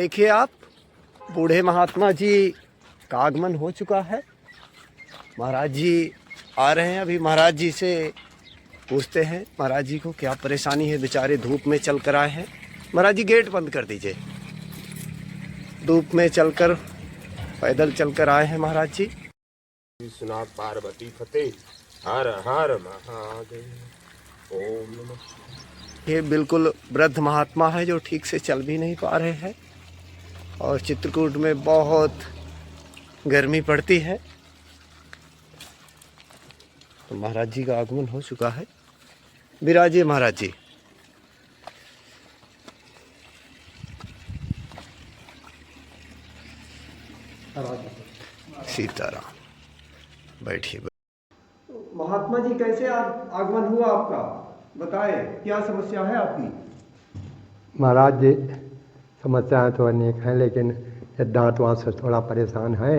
देखिए आप, बूढ़े महात्मा जी का आगमन हो चुका है। महाराज जी आ रहे हैं। अभी महाराज जी से पूछते हैं महाराज जी को क्या परेशानी है। बेचारे धूप में चल कर आए हैं। महाराज जी गेट बंद कर दीजिए। धूप में चलकर पैदल चलकर आए हैं महाराज जी। विश्वनाथ पार्वती फतेह, हर हर महादेव, ओम नमः। ये बिल्कुल वृद्ध महात्मा है जो ठीक से चल भी नहीं पा रहे हैं और चित्रकूट में बहुत गर्मी पड़ती है। तो महाराज जी का आगमन हो चुका है। विराजिए महाराज जी। सीताराम, बैठिए। महात्मा जी कैसे आगमन हुआ आपका, बताए क्या समस्या है आपकी। महाराज जी समस्याएं तो अनेक हैं, लेकिन ये दांत वाँत से थोड़ा परेशान है।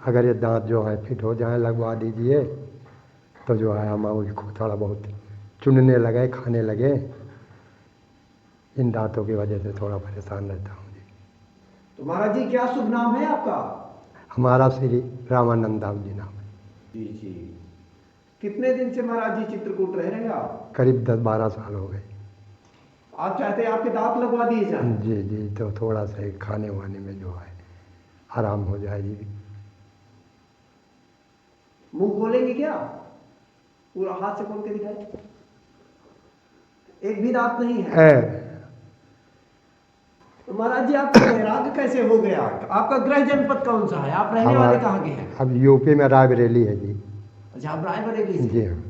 अगर ये दांत जो है फिट हो जाए, लगवा दीजिए तो जो है हम उसको थोड़ा बहुत चुनने लगे, खाने लगे। इन दांतों की वजह से थोड़ा परेशान रहता हूँ जी। तो महाराज जी क्या शुभ नाम है आपका। हमारा श्री रामानंद दास जी नाम है। जी जी। कितने दिन से महाराज जी चित्रकूट रह रहे हैं आप। करीब 10-12 साल हो गए। आप चाहते हैं आपके दांत लगवा दिए जाए। जी जी, तो थोड़ा सा खाने वाने में जो है आराम हो जाए जी। मुंह खोलेंगे क्या, पूरा हाथ से खोल के दिखाए। एक भी दांत नहीं है। तो महाराज जी आपका वैराग्य कैसे हो गया। आपका गृह जनपद कौन सा है, आप रहने वाले कहाँ के हैं। अब यूपी में रायबरेली है जी। अच्छा, आप रायबरेली से। जी हाँ।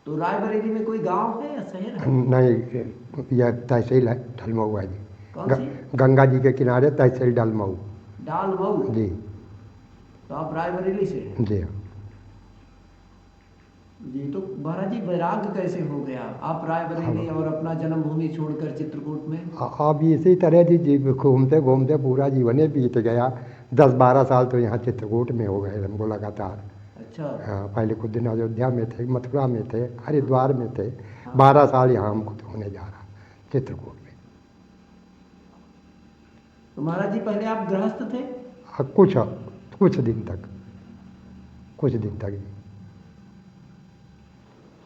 तो रायबरेली में कोई गांव है या शहर है। नहीं, यह तहसील है ढलमऊ है जी। कौन सी। गंगा जी के किनारे तहसील ढलमऊ। ढलमऊ जी। तो आप रायबरेली से हैं। जी हाँ जी। तो महाराज जी वैराग्य कैसे हो गया, आप रायबरेली और अपना जन्मभूमि छोड़कर चित्रकूट में। अब इसी तरह जी घूमते घूमते पूरा जीवन ही बीत गया। 10-12 साल तो यहाँ चित्रकूट में हो गए हमको लगातार। अच्छा। हाँ, पहले कुछ दिन अयोध्या में थे, मथुरा में थे, हरिद्वार में थे। 12 साल यहाँ हमको होने जा रहा चित्रकूट में। तो महाराज जी पहले आप गृहस्थ थे। कुछ दिन तक जी।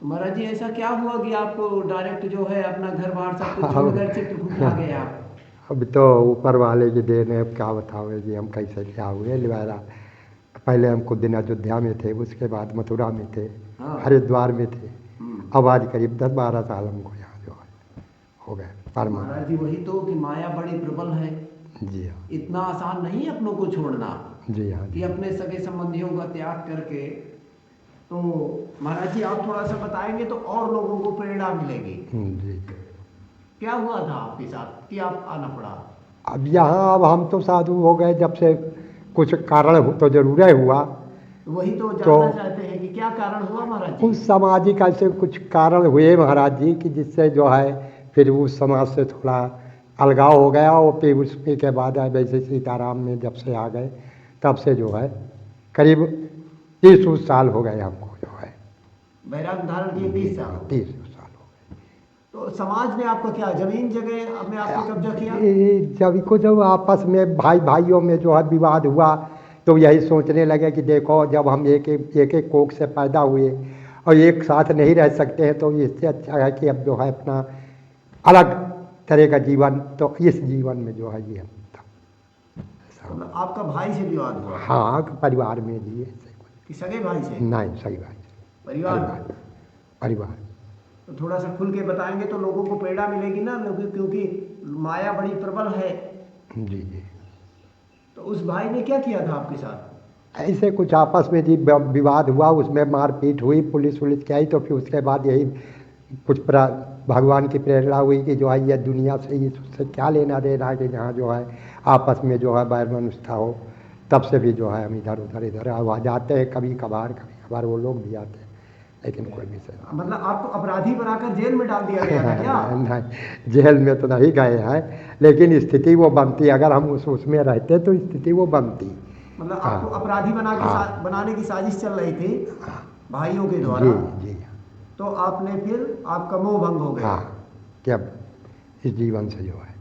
महाराज जी ऐसा क्या हुआ कि आपको डायरेक्ट जो है अपना घर बार सब कुछ छोड़कर चित्रकूट आ गए आप। अब तो ऊपर वाले की देन है, अब क्या बताओ जी हम कैसे क्या हुए लिवारा। पहले हम कुछ दिन अयोध्या में थे, उसके बाद मथुरा में थे। हाँ। हरिद्वार में थे। अब आज करीब 10-12 साल हमको यहाँ जो है हो गए। महाराज जी वही तो कि माया बड़ी प्रबल है। जी हाँ। इतना आसान नहीं है अपनों को छोड़ना। जी हाँ। कि अपने सगे संबंधियों का त्याग करके। तो महाराज जी आप थोड़ा सा बताएंगे तो और लोगों को प्रेरणा मिलेगी। जी। क्या हुआ था आपके साथ कि आप आना पड़ा। अब यहाँ अब हम तो साधु हो गए, जब से कुछ कारण तो जरूर हुआ। वही तो जानना चाहते हैं कि क्या कारण हुआ महाराज जी। कुछ सामाजिक ऐसे कुछ कारण हुए महाराज जी कि जिससे जो है फिर उस समाज से थोड़ा अलगाव हो गया। और फिर उसके के बाद वैसे सीताराम में जब से आ गए तब से जो है करीब 30 साल हो गए हमको जो है वैराग्य धारण किए। 30 साल हो गए। तो समाज ने आपका क्या जमीन जगह में आपने कब्जा किया। जब आपस में भाई भाइयों में जो है विवाद हुआ तो यही सोचने लगे कि देखो जब हम एक कोख से पैदा हुए और एक साथ नहीं रह सकते हैं तो इससे अच्छा है कि अब जो है अपना अलग तरह का जीवन, तो इस जीवन में जो है ये मतलब आपका भाई से विवाद हुआ। हाँ, परिवार में जी। कि सगे भाई से। नहीं, सही भाई से। परिवार। तो थोड़ा सा खुल के बताएंगे तो लोगों को प्रेरणा मिलेगी ना, क्योंकि माया बड़ी प्रबल है। जी जी। तो उस भाई ने क्या किया था आपके साथ। ऐसे कुछ आपस में जी विवाद हुआ, उसमें मारपीट हुई, पुलिस की आई। तो फिर उसके बाद यही कुछ भगवान की प्रेरणा हुई कि जो है यह दुनिया से इससे क्या लेना देना है कि जहाँ जो है आपस में जो है बैर मनुष्यता हो। तब से भी जो है हम इधर आ जाते हैं कभी कभार वो लोग भी आते हैं, लेकिन कोई भी से। मतलब आपको अपराधी बनाकर जेल में डाल दिया गया था क्या। नहीं, जेल में तो नहीं गए हैं, लेकिन स्थिति वो बनती। अगर हम उसमें रहते तो स्थिति वो बनती। मतलब आपको अपराधी बनाने की साजिश चल रही थी भाइयों के द्वारा। जी जी। तो आपने फिर आपका मोह भंग हो गया। हाँ, कि अब इस जीवन से जो है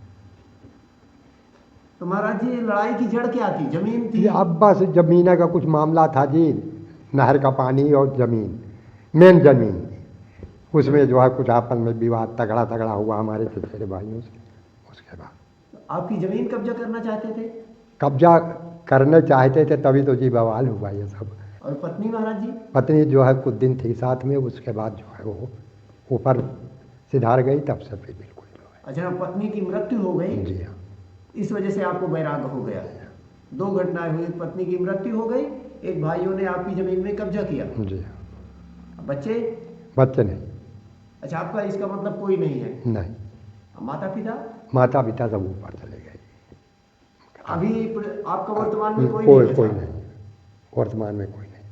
तो महाराज जी लड़ाई की जड़ क्या थी? जमीन थी? ये अब बस जमीन का कुछ मामला था जी, नहर का पानी और जमीन, मेन जमीन, उसमें जो है कुछ आपस में विवाद तगड़ा तगड़ा हुआ हमारे चचेरे भाइयों से। उसके बाद आपकी जमीन कब्जा करना चाहते थे? कब्जा करने चाहते थे, तभी तो जी बवाल हुआ ये सब। और पत्नी महाराज जी? पत्नी जो है कुछ दिन थी साथ में, उसके बाद जो है वो ऊपर सिधार गई, तब से फिर बिल्कुल जो अच्छा, पत्नी की मृत्यु हो गई, है। जी हाँ। इस वजह से आपको वैराग्य हो गया। दो घटनाएं हुई, पत्नी की मृत्यु हो गई, एक भाइयों ने आपकी जमीन में कब्जा किया। जी हाँ। बच्चे? बच्चे नहीं। अच्छा, आपका इसका मतलब कोई नहीं है? नहीं। माता पिता? माता पिता सब ऊपर चले गए। अभी आपका वर्तमान में कोई कोई नहीं? कोई नहीं, वर्तमान में कोई नहीं।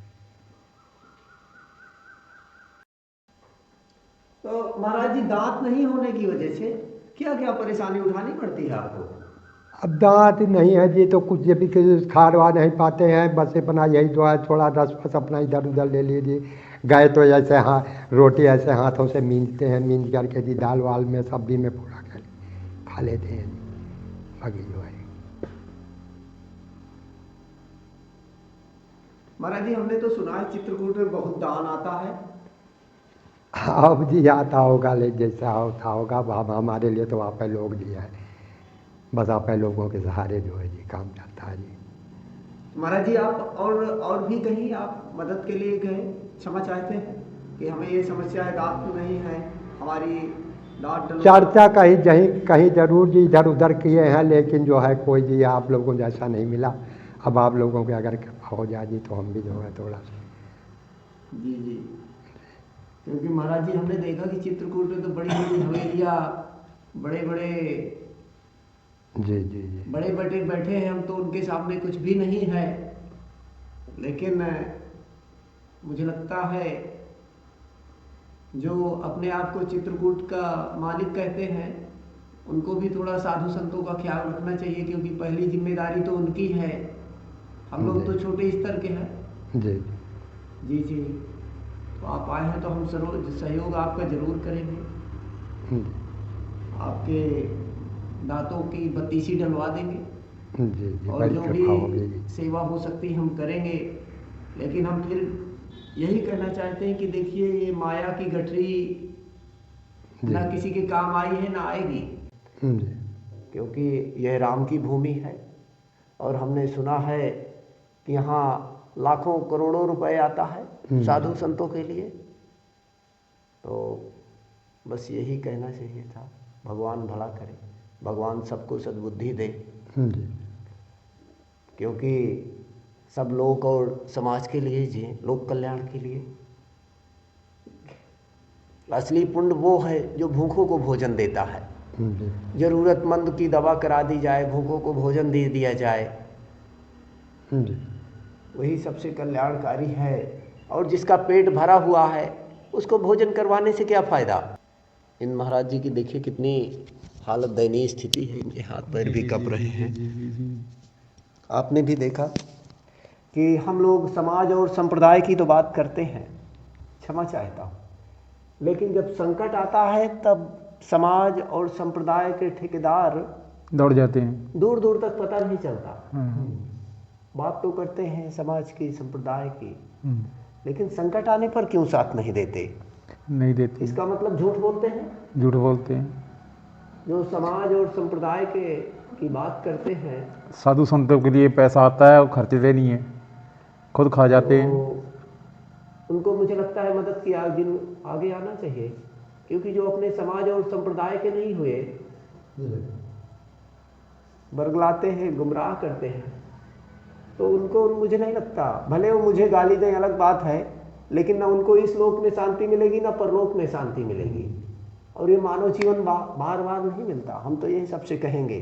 तो महाराज जी, दांत नहीं होने की वजह से क्या क्या परेशानी उठानी पड़ती है आपको? अब दांत नहीं है जी, तो कुछ ये भी खावा नहीं पाते हैं, बस अपना यही जो है थोड़ा रस फस अपना इधर उधर ले लीजिए। गए तो ऐसे रोटी ऐसे हाथों से मींजते हैं, मींज करके जी दाल वाल में सब्जी में पूरा कर खा लेते हैं जी, बाकी जो है। महाराज जी, हमने तो सुना है चित्रकूट में बहुत दान आता है। अब जी आता होगा, ले जैसा होता होगा, अब हमारे लिए तो आप लोग जी है, बस आप लोगों के सहारे जो है जी काम चलता है जी। महाराज जी, आप और भी कहीं आप मदद के लिए गए, क्षमा चाहते हैं कि हमें ये समस्या है, दांत नहीं है, हमारी दांत चर्चा कहीं जरूर जी इधर उधर किए हैं, लेकिन जो है कोई जी आप लोगों को जैसा नहीं मिला। अब आप लोगों के अगर हो जाए जी तो हम भी जो है थोड़ा सा। जी जी, क्योंकि महाराज जी हमने देखा कि चित्रकूट में तो बड़ी बड़ी हवेलियाँ, बड़े बड़े जी जी जी बड़े बड़े बैठे हैं हम, तो उनके सामने कुछ भी नहीं है। लेकिन मुझे लगता है जो अपने आप को चित्रकूट का मालिक कहते हैं, उनको भी थोड़ा साधु संतों का ख्याल रखना चाहिए, क्योंकि पहली जिम्मेदारी तो उनकी है। हम लोग तो छोटे स्तर के हैं। जी जी जी, तो आप आए हैं तो हम सहयोग आपका जरूर करेंगे। आपके दांतों की बत्तीसी डलवा देंगे, जी जी, और बड़ी जो कृपा होगी भी जी। सेवा हो सकती हम करेंगे। लेकिन हम फिर यही कहना चाहते हैं कि देखिए, ये माया की गठरी ना किसी के काम आई है ना आएगी, जी क्योंकि यह राम की भूमि है। और हमने सुना है कि यहाँ लाखों करोड़ों रुपए आता है साधु संतों के लिए। तो बस यही कहना चाहिए था। भगवान भला करे, भगवान सबको सद्बुद्धि दे, जी क्योंकि सब लोग और समाज के लिए जिए, लोक कल्याण के लिए। असली पुण्य वो है जो भूखों को भोजन देता है। जी जरूरतमंद की दवा करा दी जाए, भूखों को भोजन दे दिया जाए, जी वही सबसे कल्याणकारी है। और जिसका पेट भरा हुआ है उसको भोजन करवाने से क्या फ़ायदा। इन महाराज जी की देखिए कितनी हालत, दयनीय स्थिति है, इनके हाथ पैर भी कँप रहे हैं। आपने भी देखा कि हम लोग समाज और संप्रदाय की तो बात करते हैं, क्षमा चाहता हूँ, लेकिन जब संकट आता है तब समाज और संप्रदाय के ठेकेदार दौड़ जाते हैं, दूर दूर तक पता नहीं चलता। बात तो करते हैं समाज की, संप्रदाय की, लेकिन संकट आने पर क्यों साथ नहीं देते? नहीं देते, इसका मतलब झूठ बोलते हैं। झूठ बोलते हैं। जो समाज और संप्रदाय की बात करते हैं, साधु संतों के लिए पैसा आता है और खर्चते नहीं है, खुद खा जाते हैं। तो उनको मुझे लगता है मदद की आगे आना चाहिए, क्योंकि जो अपने समाज और संप्रदाय के नहीं हुए, बरगलाते हैं, गुमराह करते हैं, तो उनको मुझे नहीं लगता, भले वो मुझे गाली दें अलग बात है, लेकिन ना उनको इस लोक में शांति मिलेगी ना परलोक में शांति मिलेगी। और ये मानव जीवन बार बार नहीं मिलता। हम तो यही सबसे कहेंगे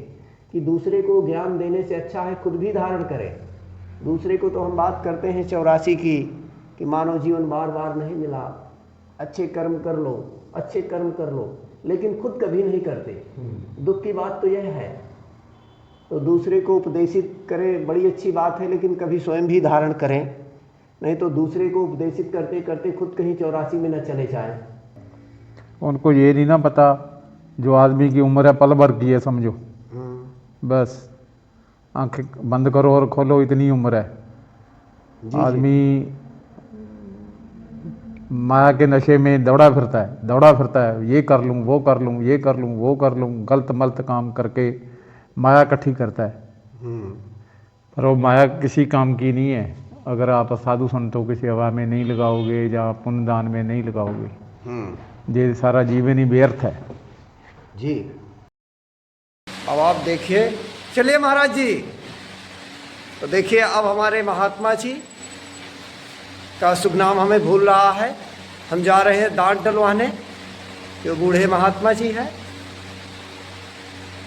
कि दूसरे को ज्ञान देने से अच्छा है खुद भी धारण करें। दूसरे को तो हम बात करते हैं 84 की कि मानव जीवन बार बार नहीं मिला, अच्छे कर्म कर लो, अच्छे कर्म कर लो, लेकिन खुद कभी नहीं करते। दुख की बात तो यह है। तो दूसरे को उपदेशित करें, बड़ी अच्छी बात है, लेकिन कभी स्वयं भी धारण करें, नहीं तो दूसरे को उपदेशित करते करते खुद कहीं 84 में न चले जाएं। उनको ये नहीं ना पता, जो आदमी की उम्र है पल भर की है समझो, बस आंखें बंद करो और खोलो, इतनी उम्र है। जी। आदमी माया के नशे में दौड़ा फिरता है, ये कर लूँ, वो कर लूँ, ये कर लूँ, वो कर लूँ, गलत मलत काम करके माया इकट्ठी करता है। पर वो माया किसी काम की नहीं है अगर आप साधु संतों की सेवा में नहीं लगाओगे या पुण्य दान में नहीं लगाओगे। ये सारा जीवन ही व्यर्थ है। जी। अब आप देखिए, चलिए महाराज जी, तो देखिए अब हमारे महात्मा जी का शुभ नाम हमें भूल रहा है। हम जा रहे हैं दांत डलवाने, जो बूढ़े महात्मा जी हैं,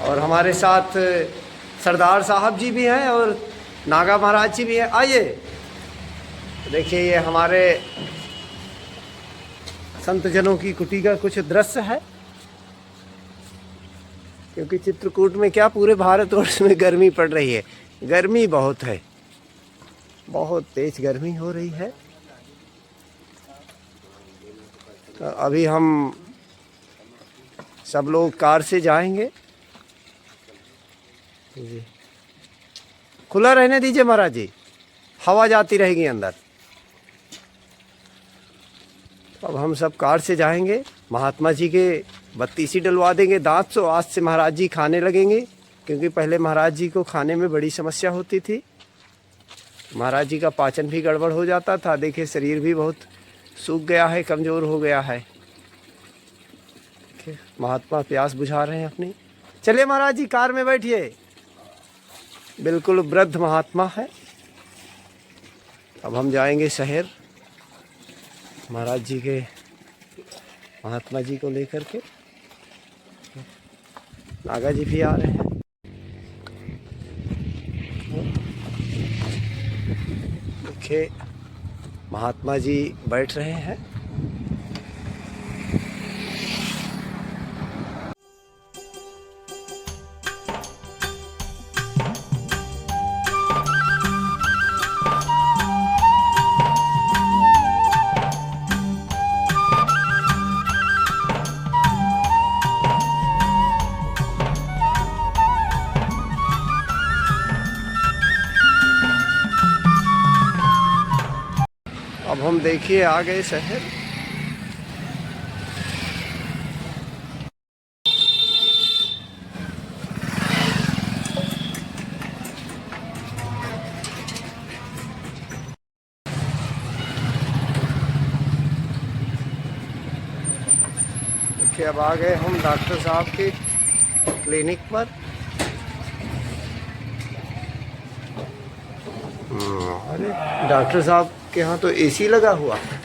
और हमारे साथ सरदार साहब जी भी हैं और नागा महाराज जी भी हैं। आइए, तो देखिए ये हमारे संतजनों की कुटी का कुछ दृश्य है, क्योंकि चित्रकूट में क्या पूरे भारतवर्ष में गर्मी पड़ रही है। गर्मी बहुत है, बहुत तेज गर्मी हो रही है। तो अभी हम सब लोग कार से जाएंगे। जी, खुला रहने दीजिए महाराज जी, हवा जाती रहेगी अंदर। अब हम सब कार से जाएंगे, महात्मा जी के बत्तीसी डलवा देंगे दांत। तो आज से महाराज जी खाने लगेंगे, क्योंकि पहले महाराज जी को खाने में बड़ी समस्या होती थी। महाराज जी का पाचन भी गड़बड़ हो जाता था। देखिए शरीर भी बहुत सूख गया है, कमज़ोर हो गया है। महात्मा प्यास बुझा रहे हैं अपनी। चलिए महाराज जी, कार में बैठिए। बिल्कुल वृद्ध महात्मा है। अब हम जाएंगे शहर महाराज जी के, महात्मा जी को लेकर के। नागा जी भी आ रहे हैं। देखिए महात्मा जी बैठ रहे हैं। अब हम देखिए आ गए शहर। देखिए अब आ गए हम डॉक्टर साहब के क्लिनिक पर। अरे डॉक्टर साहब के यहाँ तो एसी लगा हुआ है।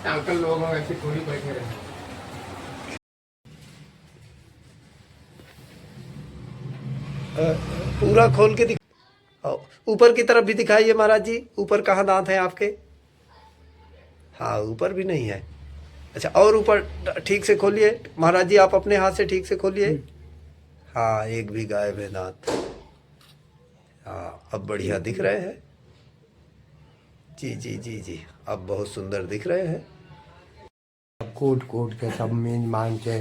अंकल लोग ऐसे थोड़ी बैठे रहे। पूरा खोल के ऊपर की तरफ भी दिखाइए महाराज जी। ऊपर कहाँ दांत हैं आपके? हाँ, ऊपर भी नहीं है। अच्छा, और ऊपर ठीक से खोलिए महाराज जी, आप अपने हाथ से ठीक से खोलिए। हाँ, एक भी गायब है दांत। हाँ, अब बढ़िया दिख रहे हैं। जी जी जी जी, अब बहुत सुंदर दिख रहे हैं। कूट कूट के सब मीन मान के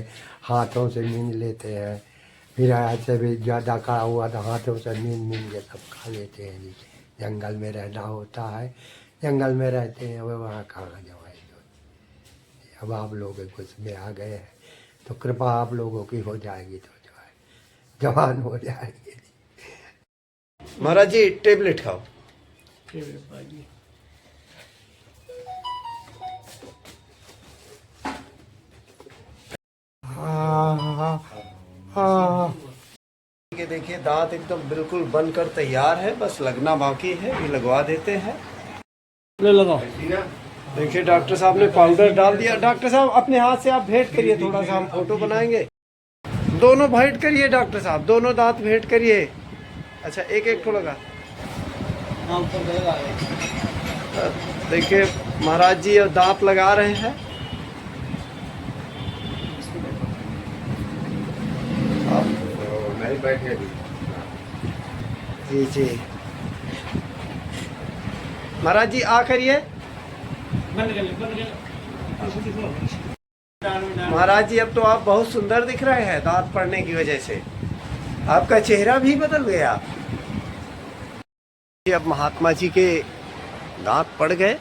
हाथों से मीन लेते हैं। फिर ऐसे भी ज़्यादा खड़ा हुआ तो हाथों से मीन के सब खा लेते हैं जी। जंगल में रहना होता है, जंगल में रहते हैं, वहाँ कहाँ जाए। अब आप लोग कुछ में आ गए हैं तो कृपा आप लोगों की हो जाएगी तो जो है जवान हो जाएंगे। महाराज जी टेबलेट खाओ। ये देखिए दांत एकदम बिल्कुल बनकर तैयार है, बस लगना बाकी है। भी लगवा देते हैं। ले लगाओ। देखिए डॉक्टर साहब ने पाउडर डाल दिया। डॉक्टर साहब अपने हाथ से आप भेंट करिए, थोड़ा सा हम फोटो बनाएंगे। दोनों भेंट करिए डॉक्टर साहब, दोनों दांत भेंट करिए। अच्छा, एक एक ठो लगा। देखिए महाराज जी अब दांत लगा रहे हैं। नहीं बैठे जी जी महाराज जी आ करिए। महाराज जी अब तो आप बहुत सुंदर दिख रहे हैं दांत पड़ने की वजह से। आपका चेहरा भी बदल गया। अब महात्मा जी के दांत पड़ गए।